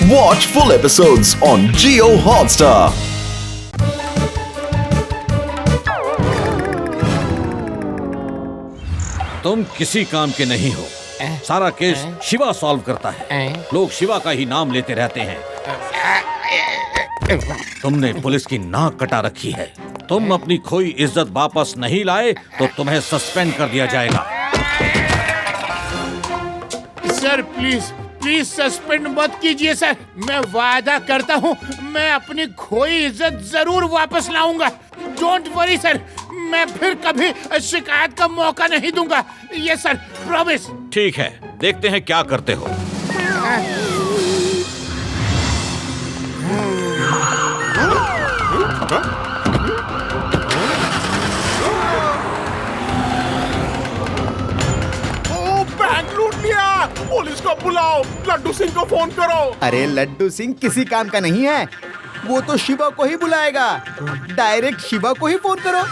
Watch full episodes on Jio Hotstar. तुम किसी काम के नहीं हो। सारा केस शिवा सॉल्व करता है। लोग शिवा का ही नाम लेते रहते हैं। तुमने पुलिस की नाक कटा रखी है। तुम अपनी खोई इज्जत वापस नहीं लाए तो तुम्हें सस्पेंड कर दिया जाएगा। सर प्लीज प्लीज सस्पेंड मत कीजिए सर। मैं वादा करता हूँ मैं अपनी खोई इज्जत जरूर वापस लाऊंगा। डोंट वरी सर, मैं फिर कभी शिकायत का मौका नहीं दूंगा। ये सर प्रॉमिस। ठीक है, देखते हैं क्या करते हो। बैंक लूट लिया। पुलिस को बुलाओ, लड्डू सिंह को फोन करो। अरे लड्डू सिंह किसी काम का नहीं है, वो तो शिवा को ही बुलाएगा। डायरेक्ट शिवा को ही फोन करो।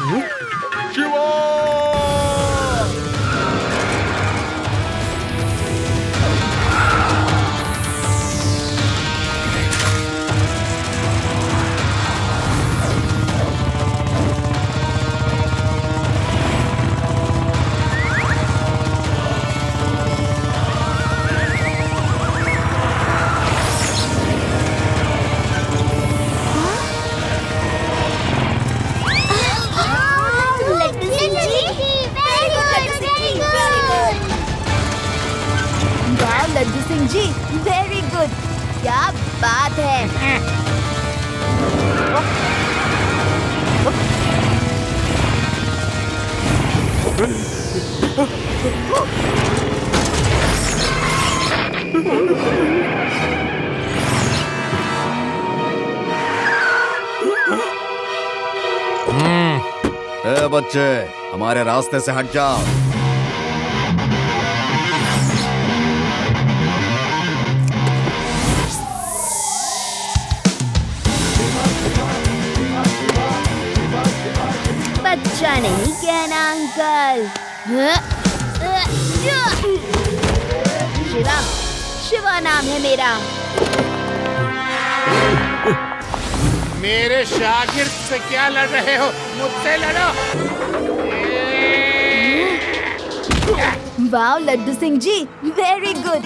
शिवा! लड्डू सिंह जी वेरी गुड, क्या बात है। ए बच्चे, हमारे रास्ते से हट जाओ। बच्चा नहीं कहना अंकल। शिवा, शिवा नाम है मेरा। मेरे शागिर्द से क्या लड़ रहे हो? मुझसे लड़ो। वाओ लड्डू सिंह जी वेरी गुड।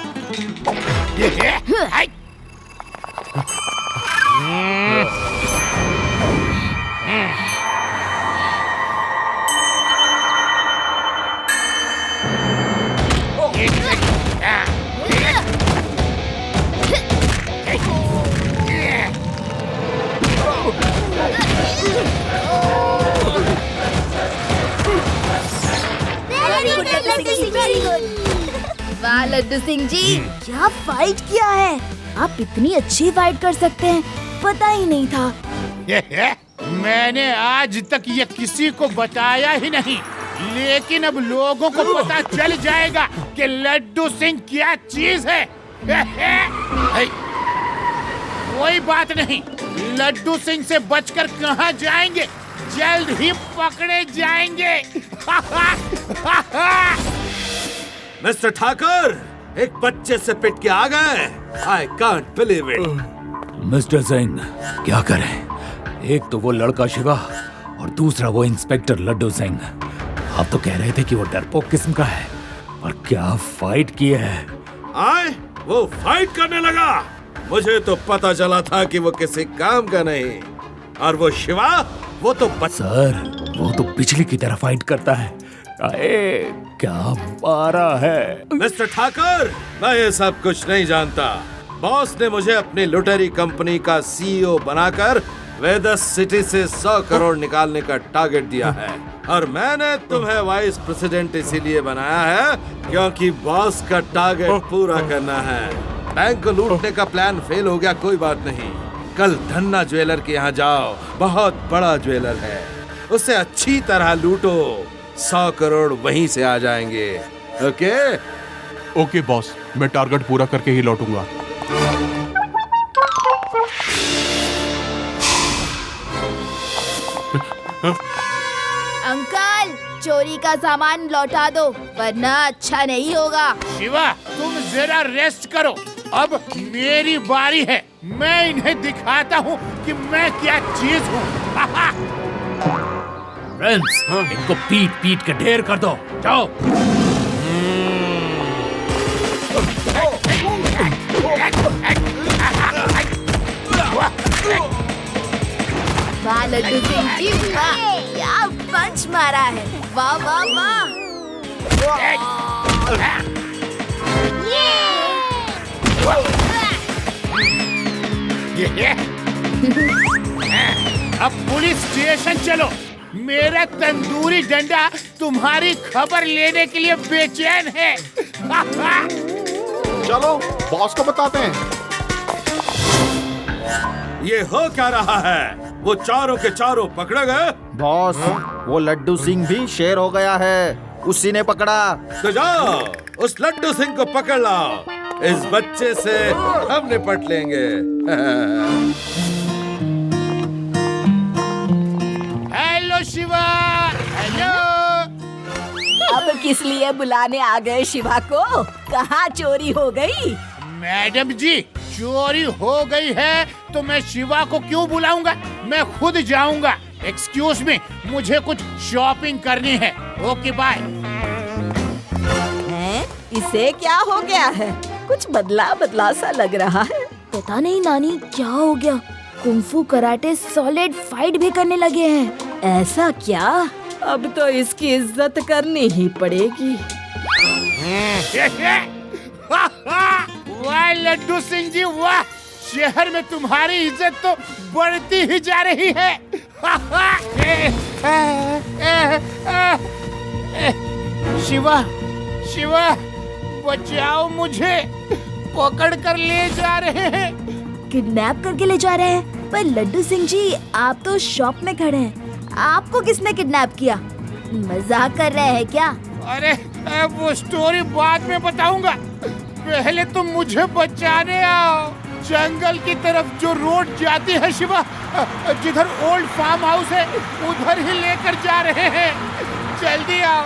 वाह लड्डू सिंह जी, क्या फाइट किया है। आप इतनी अच्छी फाइट कर सकते हैं, पता ही नहीं था। मैंने आज तक ये किसी को बताया ही नहीं, लेकिन अब लोगों को पता चल जाएगा कि लड्डू सिंह क्या चीज है। कोई बात नहीं, लड्डू सिंह से बचकर कहाँ जाएंगे, जल्द ही पकड़े जाएंगे। मिस्टर ठाकर, एक बच्चे से पिट के आ गए। I can't believe it. Mister Singh, क्या करें? एक तो वो लड़का शिवा और दूसरा वो इंस्पेक्टर लड्डू सिंह। आप तो कह रहे थे कि वो डरपोक किस्म का है, पर क्या फाइट की है। आए, वो फाइट करने लगा। मुझे तो पता चला था कि वो किसी काम का नहीं। और वो शिवा, वो तो सर, वो तो बिजली की तरह फाइट करता है। अरे क्या मारा है। मिस्टर ठाकर, मैं ये सब कुछ नहीं जानता। बॉस ने मुझे अपनी लुटेरी कंपनी का सीईओ बनाकर वेदस सिटी से 100 करोड़ निकालने का टारगेट दिया है। और मैंने तुम्हें वाइस प्रेसिडेंट इसीलिए बनाया है क्योंकि बॉस का टारगेट पूरा करना है। बैंक को लूटने का प्लान फेल हो गया, कोई बात नहीं। कल धन्ना ज्वेलर के यहाँ जाओ, बहुत बड़ा ज्वेलर है, उसे अच्छी तरह लूटो। 100 करोड़ वहीं से आ जाएंगे। ओके? ओके बॉस, मैं टारगेट पूरा करके ही लौटूंगा। अंकल, चोरी का सामान लौटा दो वरना अच्छा नहीं होगा। शिवा, तुम जरा रेस्ट करो। अब मेरी बारी है। मैं इन्हें दिखाता हूँ कि मैं क्या चीज हूँ। फ्रेंड्स, इनको पीट पीट के ढेर कर दो। जाओ। वाह लड्डू सिंह जी, वाह, क्या पंच मारा है। वाह वाह वाह। अब पुलिस स्टेशन चलो। मेरा तंदूरी डंडा तुम्हारी खबर लेने के लिए बेचैन है। चलो बॉस को बताते हैं। ये हो क्या रहा है? वो चारों के चारों पकड़े गए? बॉस, वो लड्डू सिंह भी शेर हो गया है, उसी ने पकड़ा। तो जाओ उस लड्डू सिंह को पकड़ लाओ। इस बच्चे से हम निपट लेंगे। हेलो शिवा। हेलो। अब किस लिए बुलाने आ गए शिवा को? कहाँ चोरी हो गई? मैडम जी, चोरी हो गई है तो मैं शिवा को क्यों बुलाऊंगा? मैं खुद जाऊंगा। एक्सक्यूज मी, मुझे कुछ शॉपिंग करनी है। Okay bye. हैं? इसे क्या हो गया है? कुछ बदला बदला सा लग रहा है। पता नहीं नानी क्या हो गया। कुंफू कराटे सॉलिड फाइट भी करने लगे हैं। ऐसा क्या? अब तो इसकी इज्जत करनी ही पड़ेगी। वाह लड्डू सिंह जी, वाह। शहर में तुम्हारी इज्जत तो बढ़ती ही जा रही है। शिवा, शिवा, बचाओ मुझे। पकड़ कर ले जा रहे हैं। किडनैप करके ले जा रहे हैं? पर लड्डू सिंह जी, आप तो शॉप में खड़े हैं। आपको किसने किडनैप किया? मजाक कर रहे हैं क्या? अरे वो स्टोरी बाद में बताऊंगा। पहले तुम मुझे बचाने आओ। जंगल की तरफ जो रोड जाती है शिवा, जिधर ओल्ड फार्म हाउस है, उधर ही लेकर जा रहे हैं। जल्दी आओ।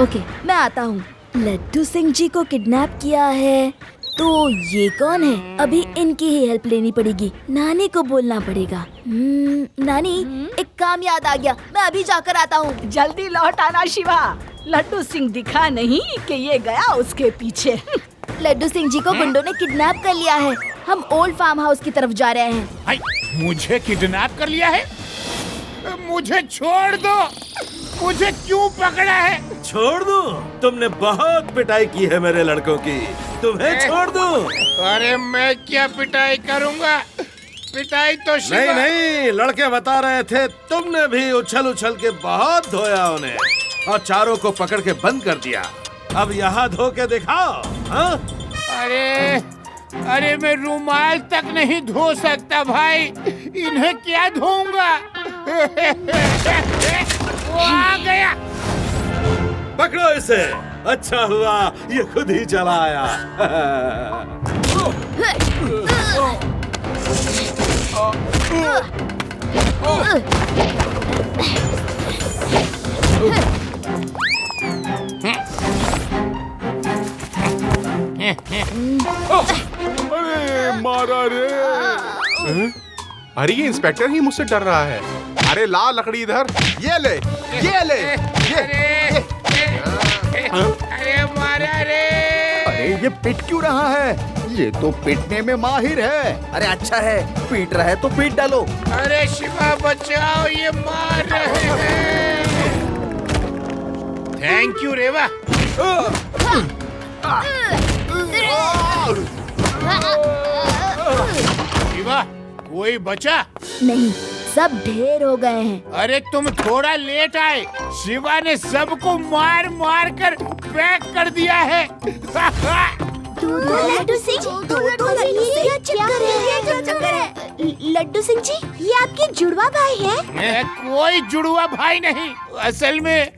ओके, मैं आता हूँ। लड्डू सिंह जी को किडनैप किया है तो ये कौन है? अभी इनकी ही हेल्प लेनी पड़ेगी। नानी को बोलना पड़ेगा। नानी, एक काम याद आ गया, मैं अभी जाकर आता हूँ। जल्दी लौट आना शिवा। लड्डू सिंह दिखा नहीं कि ये गया उसके पीछे। लड्डू सिंह जी को गुंडों ने किडनैप कर लिया है। हम ओल्ड फार्म हाउस की तरफ जा रहे हैं। हाय, मुझे किडनैप कर लिया है? मुझे छोड़ दो। मुझे क्यों पकड़ा है? छोड़ दूं? तुमने बहुत पिटाई की है मेरे लड़कों की। तुम्हें छोड़ दूं? अरे मैं क्या पिटाई करूंगा? पिटाई तो शिवा। नहीं नहीं, लड़के बता रहे थे तुमने भी उछल उछल के बहुत धोया उन्हें और चारों को पकड़ के बंद कर दिया। अब यहाँ धो के दिखाओ। हाँ? अरे मैं रुमाल तक नहीं धो सकता भाई। इन्हें क्या धोऊंगा? वो आ गया। पकड़ो इसे। अच्छा हुआ ये खुद ही चला आया। अरे मारा रे। अरे ये इंस्पेक्टर ही मुझसे डर रहा है। अरे ला लकड़ी इधर। ये ले, ये ले, ये। अरे मारा रे। अरे ये पिट क्यों रहा है? ये तो पिटने में माहिर है। अरे अच्छा है, पीट रहा है तो पीट डालो। अरे शिवा बचाओ, ये मार रहे हैं। थैंक यू रेवा। शिवा, कोई बचा? नहीं, सब ढेर हो गए हैं। अरे तुम थोड़ा लेट आए। शिवा ने सबको मार मार कर पैक कर दिया है। लड्डू सिंह, लड्डू सिंह जी, ये आपके जुड़वा भाई है? कोई जुड़वा भाई नहीं। असल में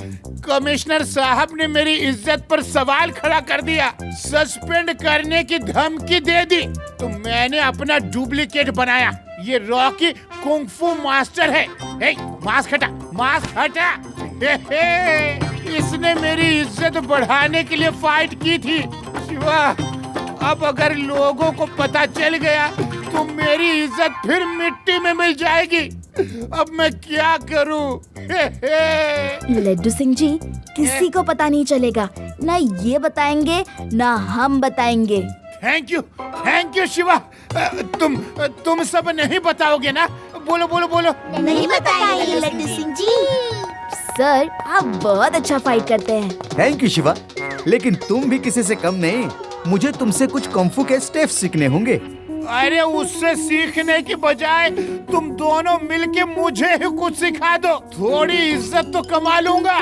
कमिश्नर साहब ने मेरी इज्जत पर सवाल खड़ा कर दिया। सस्पेंड करने की धमकी दे दी तो मैंने अपना डुप्लीकेट बनाया। ये रॉकी कुंफू मास्टर है। हे, मास्क हटा, मास्क हटा। इसने मेरी इज्जत बढ़ाने के लिए फाइट की थी। शिवा, अब अगर लोगों को पता चल गया तो मेरी इज्जत फिर मिट्टी में मिल जाएगी। अब मैं क्या करूं? लड्डू सिंह जी, किसी को पता नहीं चलेगा, ना ये बताएंगे ना हम बताएंगे। Thank you Shiva. तुम सब नहीं बताओगे ना? बोलो बोलो बोलो। नहीं बताएंगे लड्डू सिंह जी। सर, आप बहुत अच्छा फाइट करते हैं। थैंक यू शिवा, लेकिन तुम भी किसी से कम नहीं। मुझे तुमसे कुछ कम्फू के स्टेप्स सीखने होंगे। अरे उससे सीखने की बजाय तुम दोनों मिलके मुझे ही कुछ सिखा दो, थोड़ी इज्जत तो कमा लूंगा।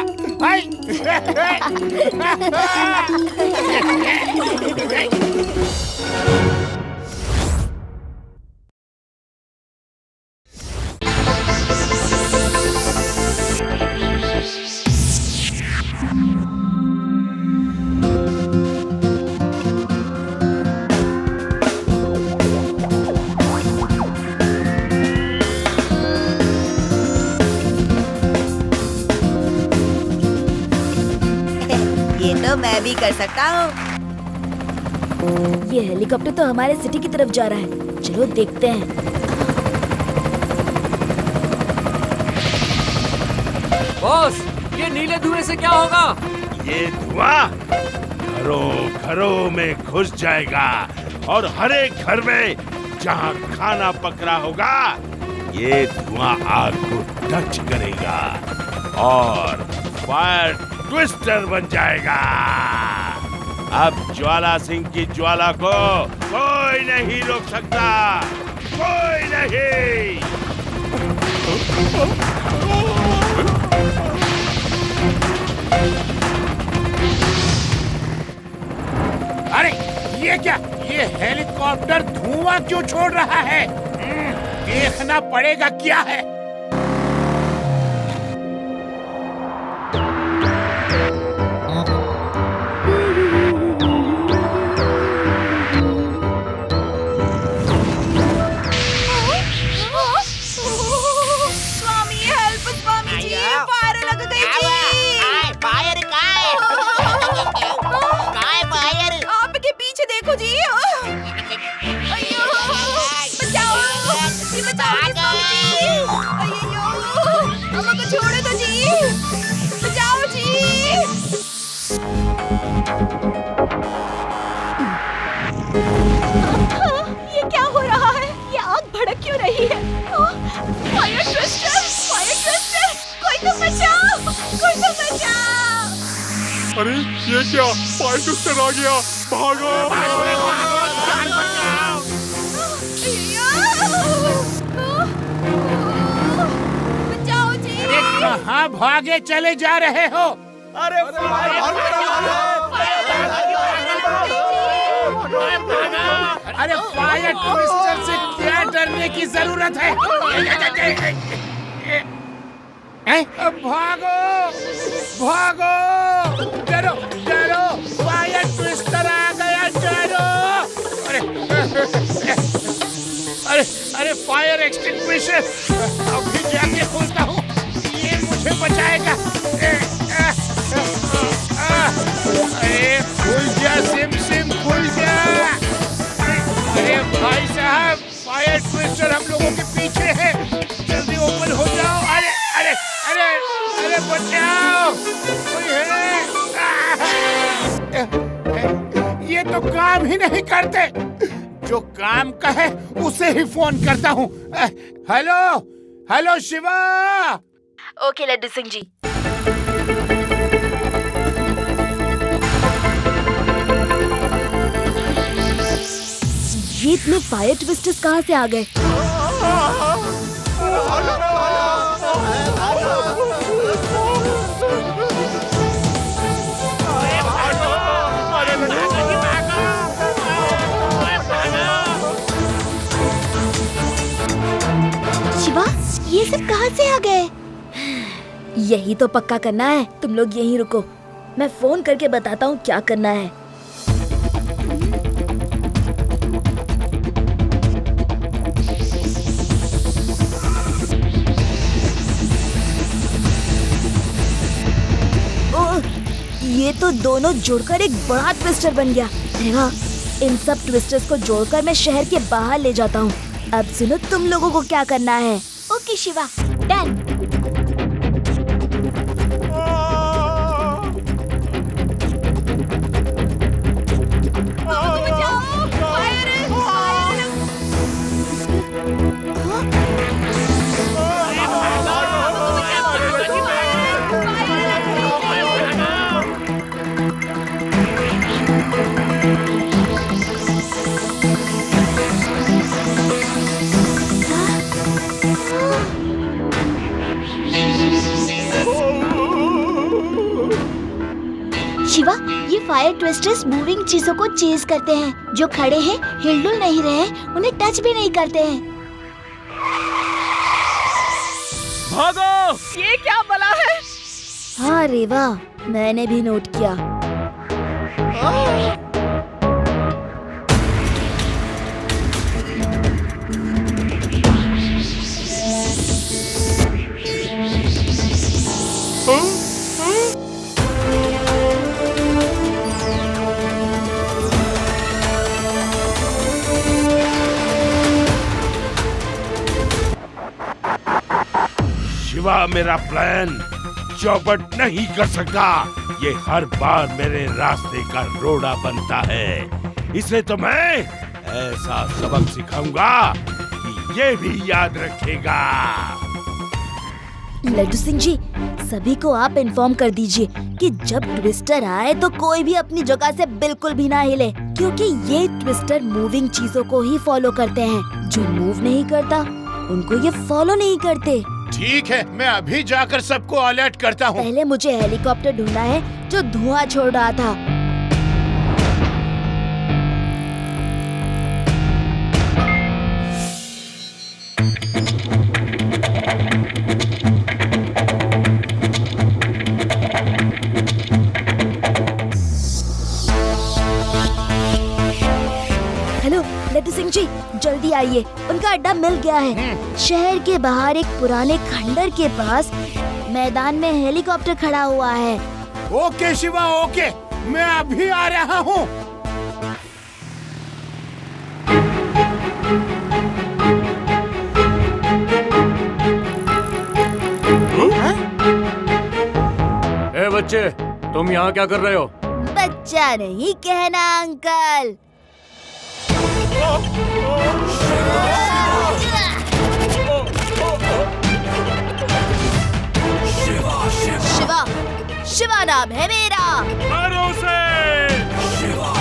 ये तो मैं भी कर सकता हूँ। ये हेलीकॉप्टर तो हमारे सिटी की तरफ जा रहा है, चलो देखते हैं। बॉस, ये नीले धुएं से क्या होगा? ये धुआं घरों घरों में घुस जाएगा और हर एक घर में जहाँ खाना पक रहा होगा, ये धुआं आग को टच करेगा और फायर ट्विस्टर बन जाएगा। अब ज्वाला सिंह की ज्वाला को कोई नहीं रोक सकता, कोई नहीं। अरे ये क्या? ये हेलीकॉप्टर धुआं क्यों छोड़ रहा है? देखना पड़ेगा क्या है। स्वामी हेल्प, स्वामी जी, फायर लग गई जी। फायर फायर आपके पीछे देखो जी। अयो, बचाओ जी, बचाओ जी, स्वामी जी। अयो, हमको छोड़ो तो जी, बचाओ जी। ये क्या हो रहा है? ये आग भड़क क्यों रही है? फायर ट्विस्टर, कोई तो बचाओ, कोई तो बचाओ। अरे ये क्या? फायर ट्विस्टर आ गया, भागो! बचाओ जी। अरे कहाँ भागे चले जा रहे हो? अरे अरे फायर ट्विस्टर से क्या डरने की जरूरत है? भागो भागो, डरो डरो, फायर ट्विस्टर आ गया, डरो। अरे अरे फायर एक्सटिंग्विशर, अभी जाके खोलता हूँ, ये मुझे बचाएगा। अरे खुल जा सिम सिम, खुल जा। अरे भाई साहब, फायर ट्विस्टर हम लोगों के पीछे है, जल्दी ओपन हो जाओ। अरे अरे अरे अरे बचाओ, कोई है? ये तो काम ही नहीं करते। जो काम का है उसे ही फोन करता हूँ। Hello hello Shiva. Okay Laddu Singh ji. ये इतने फायर ट्विस्टर्स कहाँ से आ गए? शिवा, ये सब कहाँ से आ गए? यही तो पक्का करना है, तुम लोग यहीं रुको, मैं फोन करके बताता हूँ क्या करना है। ये तो दोनों जुड़कर एक बड़ा ट्विस्टर बन गया। देखा, इन सब ट्विस्टर्स को जोड़कर मैं शहर के बाहर ले जाता हूँ। अब सुनो तुम लोगों को क्या करना है। Okay Shiva, done. शिवा, ये फायर ट्विस्टर्स मूविंग चीजों को चेज करते हैं। जो खड़े हैं हिलडुल नहीं रहे हैं, उन्हें टच भी नहीं करते हैं। भागो! ये क्या बला है? हाँ रेवा, मैंने भी नोट किया। शिवा मेरा प्लान चौपट नहीं कर सकता। ये हर बार मेरे रास्ते का रोड़ा बनता है। इसे तो मैं ऐसा सबक सिखाऊंगा कि ये भी याद रखेगा। लड्डू सिंह जी, सभी को आप इन्फॉर्म कर दीजिए कि जब ट्विस्टर आए तो कोई भी अपनी जगह से बिल्कुल भी ना हिले, क्योंकि ये ट्विस्टर मूविंग चीजों को ही फॉलो करते हैं। जो मूव नहीं करता उनको ये फॉलो नहीं करते। ठीक है, मैं अभी जाकर सबको अलर्ट करता हूँ। पहले मुझे हेलीकॉप्टर ढूंढना है जो धुआं छोड़ रहा था। हेलो लड्डू सिंह जी, जल्दी आइए, उनका अड्डा मिल गया है। शहर के बाहर एक पुराने खंडर के पास मैदान में हेलीकॉप्टर खड़ा हुआ है। ओके शिवा, ओके, मैं अभी आ रहा हूँ। ए बच्चे, तुम यहाँ क्या कर रहे हो? बच्चा नहीं कहना अंकल। शिवा, शिवा नाम है मेरा। मारो उसे! शिवा।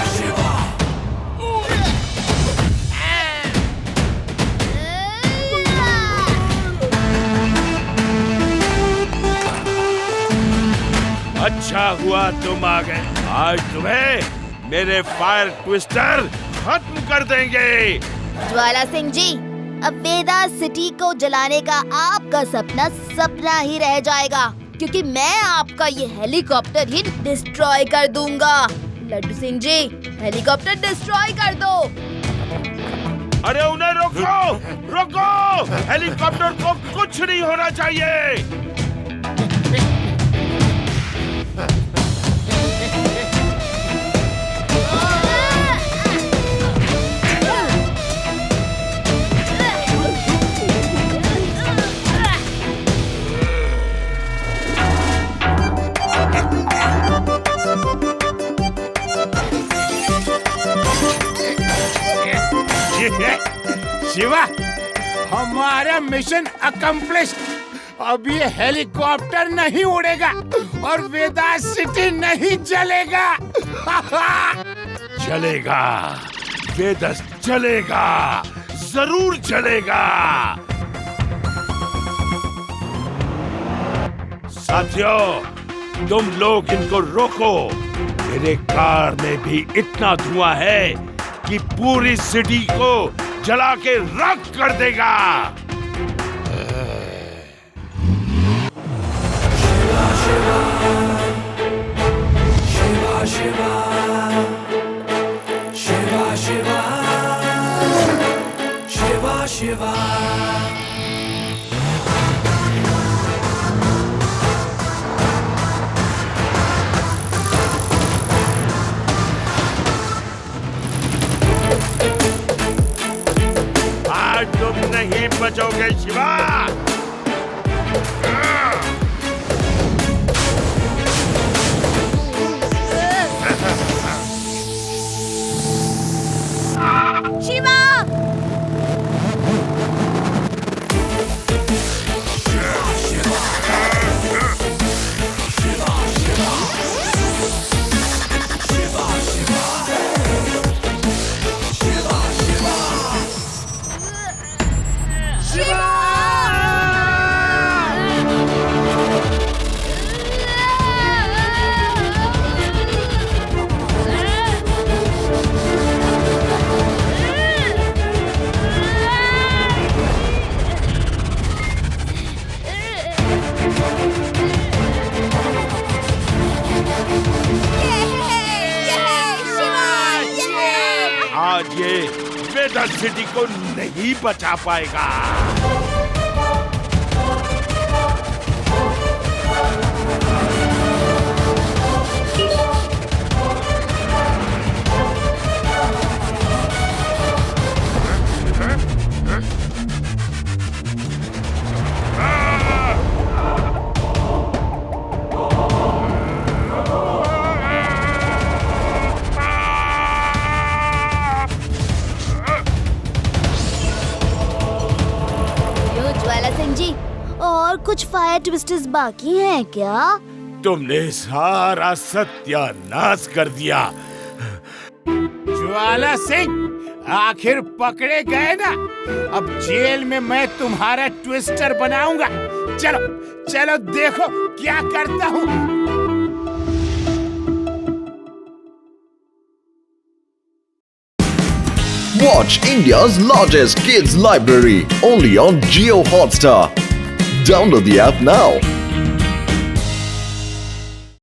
अच्छा हुआ तुम आ गए। आज तुम्हें मेरे फायर ट्विस्टर खत्म कर देंगे। ज्वाला सिंह जी, अब वेदा सिटी को जलाने का आपका सपना ही रह जाएगा, क्योंकि मैं आपका ये हेलीकॉप्टर ही डिस्ट्रॉय कर दूंगा। लड्डू सिंह जी, हेलीकॉप्टर डिस्ट्रॉय कर दो। अरे उन्हें रोको, रोको! हेलीकॉप्टर को कुछ नहीं होना चाहिए। शिवा, हमारा मिशन अकम्प्लिश। अब ये हेलीकॉप्टर नहीं उड़ेगा और वेदा सिटी नहीं जलेगा। चलेगा, वेदस चलेगा, जरूर चलेगा। साथियों, तुम लोग इनको रोको। मेरे कार में भी इतना धुआं है कि पूरी सिटी को जला के राख कर देगा। शिवा नहीं बचोगे शिवा। शिवा! आज ये वेदर सिटी को नहीं बचा पाएगा। और कुछ फायर ट्विस्टर्स बाकी हैं क्या? तुमने सारा सत्यानाश कर दिया। ज्वाला सिंह आखिर पकड़े गए ना। अब जेल में मैं तुम्हारा ट्विस्टर बनाऊंगा। चलो चलो देखो क्या करता हूँ। Watch India's largest kids library only on Jio Hotstar. Download the app now.